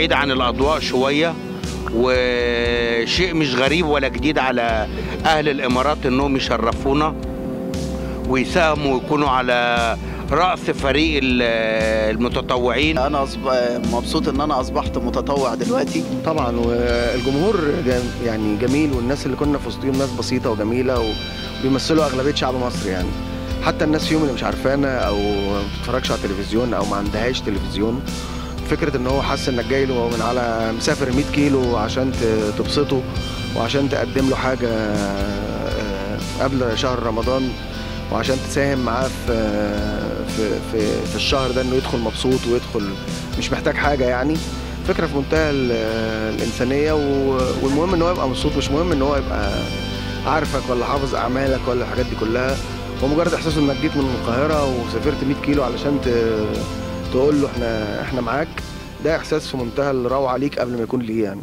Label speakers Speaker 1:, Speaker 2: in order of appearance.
Speaker 1: بعيد عن الأضواء شوية، وشيء مش غريب ولا جديد على أهل الإمارات إنهم يشرفونا ويساهموا ويكونوا على رأس فريق المتطوعين.
Speaker 2: أنا مبسوط إن أنا أصبحت متطوع دلوقتي.
Speaker 3: طبعا، والجمهور يعني جميل، والناس اللي كنا في وسطهم ناس بسيطة وجميلة وبيمثلوا أغلبية شعب مصر يعني. حتى الناس فيهم اللي مش عارفانا أو ما بتتفرجش على التلفزيون أو ما عندهاش تلفزيون، فكرة إن هو حاسس إنك جاي له من على مسافر 100 كيلو عشان تبسطه وعشان تقدم له حاجة قبل شهر رمضان، وعشان تساهم معاه في الشهر ده انه يدخل مبسوط ويدخل مش محتاج حاجه يعني. فكره في منتهى الانسانيه، والمهم ان هو يبقى مبسوط، مش مهم ان هو يبقى عارفك ولا حافظ اعمالك ولا الحاجات دي كلها. هو مجرد احساسه انك جيت من القاهره وسافرت 100 كيلو علشان تقول له احنا معاك، ده احساس في منتهى الروعه ليك قبل ما يكون ليه يعني.